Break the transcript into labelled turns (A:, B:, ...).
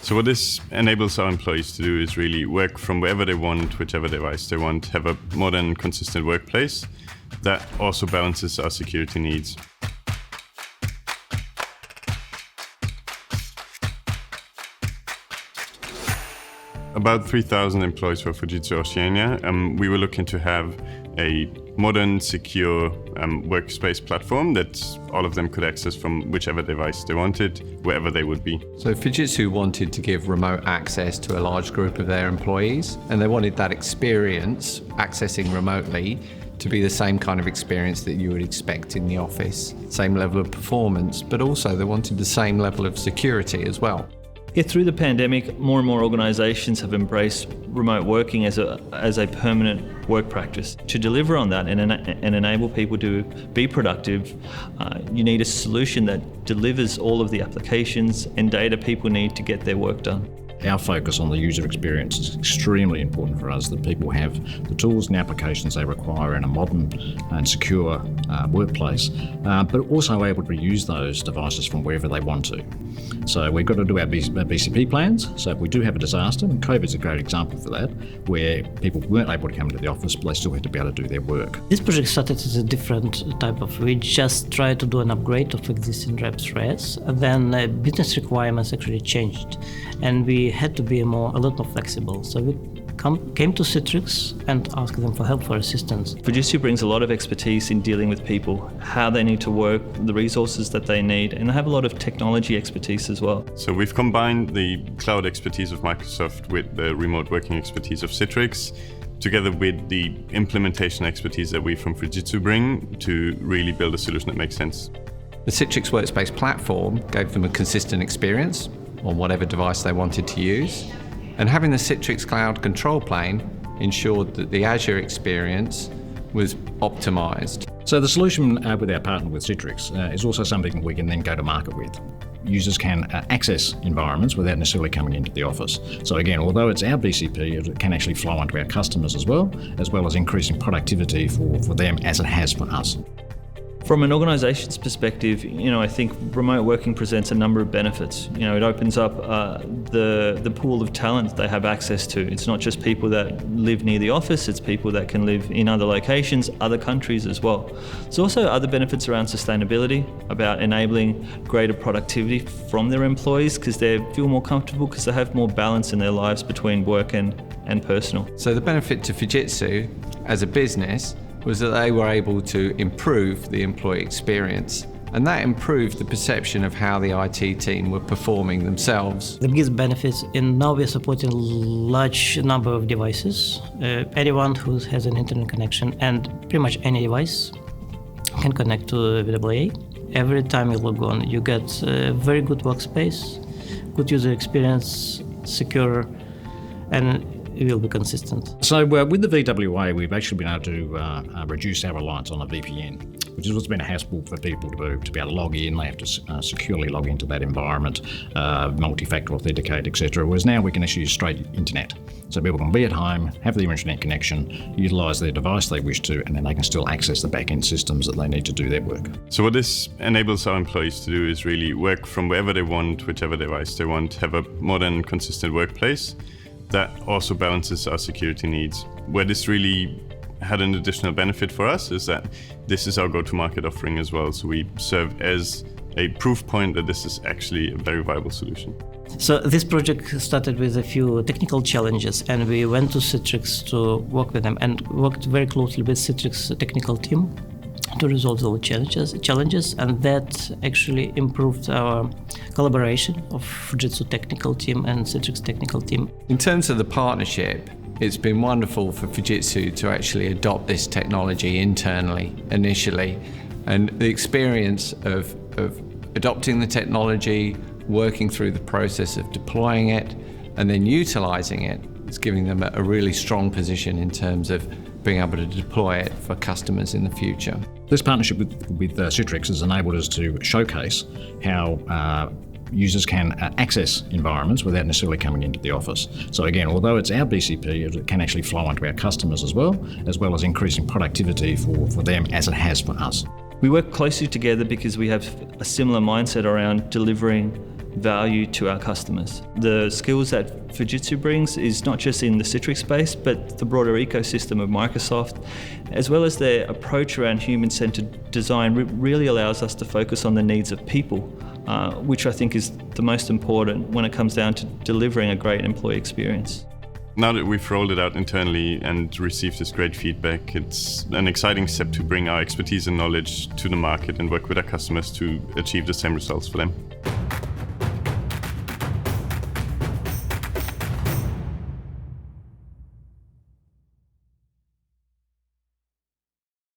A: So what this enables our employees to do is really work from wherever they want, whichever device they want, have a modern, consistent workplace that also balances our security needs. About 3,000 employees for Fujitsu Oceania. We were looking to have a modern, secure workspace platform that all of them could access from whichever device they wanted, wherever they would be.
B: So Fujitsu wanted to give remote access to a large group of their employees, and they wanted that experience, accessing remotely, to be the same kind of experience that you would expect in the office. Same level of performance, but also they wanted the same level of security as well.
C: Yeah, through the pandemic, more and more organisations have embraced remote working as a permanent work practice. To deliver on that and enable people to be productive, you need a solution that delivers all of the applications and data people need to get their work done.
D: Our focus on the user experience is extremely important for us, that people have the tools and applications they require in a modern and secure workplace, but also able to use those devices from wherever they want to. So we've got to do our BCP plans. So if we do have a disaster, and COVID's a great example for that, where people weren't able to come into the office, but they still had to be able to do their work.
E: This project started as a different type of, we just tried to do an upgrade of existing reps RES, and then business requirements actually changed, and we had to be a lot more flexible. So we came to Citrix and asked them for help, for assistance.
C: Fujitsu brings a lot of expertise in dealing with people, how they need to work, the resources that they need, and they have a lot of technology expertise as well.
A: So we've combined the cloud expertise of Microsoft with the remote working expertise of Citrix, together with the implementation expertise that we from Fujitsu bring to really build a solution that makes sense.
B: The Citrix Workspace platform gave them a consistent experience on whatever device they wanted to use, and having the Citrix Cloud Control Plane ensured that the Azure experience was optimized.
D: So the solution with our partner with Citrix is also something we can then go to market with. Users can access environments without necessarily coming into the office. So again, although it's our BCP, it can actually flow onto our customers as well as increasing productivity for them as it has for us.
C: From an organisation's perspective, I think remote working presents a number of benefits. It opens up the pool of talent they have access to. It's not just people that live near the office, it's people that can live in other locations, other countries as well. There's also other benefits around sustainability, about enabling greater productivity from their employees because they feel more comfortable, because they have more balance in their lives between work and personal.
B: So the benefit to Fujitsu as a business was that they were able to improve the employee experience, and that improved the perception of how the IT team were performing themselves.
E: The biggest benefits, and now we're supporting a large number of devices. Anyone who has an internet connection, and pretty much any device can connect to VWA. Every time you log on, you get a very good workspace, good user experience, secure, and it will be consistent.
D: So with the VWA, we've actually been able to reduce our reliance on a VPN, which has been a hassle for people to be able to log in. They have to securely log into that environment, multi-factor authenticate, etc. Whereas now we can actually use straight internet. So people can be at home, have their internet connection, utilise their device they wish to, and then they can still access the back-end systems that they need to do their work.
A: So what this enables our employees to do is really work from wherever they want, whichever device they want, have a modern, consistent workplace that also balances our security needs. Where this really had an additional benefit for us is that this is our go-to-market offering as well. So we serve as a proof point that this is actually a very viable solution.
E: So this project started with a few technical challenges, and we went to Citrix to work with them and worked very closely with Citrix technical team to resolve those challenges, and that actually improved our collaboration of Fujitsu technical team and Citrix technical team.
B: In terms of the partnership, it's been wonderful for Fujitsu to actually adopt this technology internally initially, and the experience of adopting the technology, working through the process of deploying it, and then utilizing it, is giving them a really strong position in terms of being able to deploy it for customers in the future.
D: This partnership with Citrix has enabled us to showcase how users can access environments without necessarily coming into the office. So again, although it's our BCP, it can actually flow onto our customers as well as increasing productivity for them as it has for us.
C: We work closely together because we have a similar mindset around delivering value to our customers. The skills that Fujitsu brings is not just in the Citrix space, but the broader ecosystem of Microsoft, as well as their approach around human-centered design really allows us to focus on the needs of people, which I think is the most important when it comes down to delivering a great employee experience.
A: Now that we've rolled it out internally and received this great feedback, it's an exciting step to bring our expertise and knowledge to the market and work with our customers to achieve the same results for them.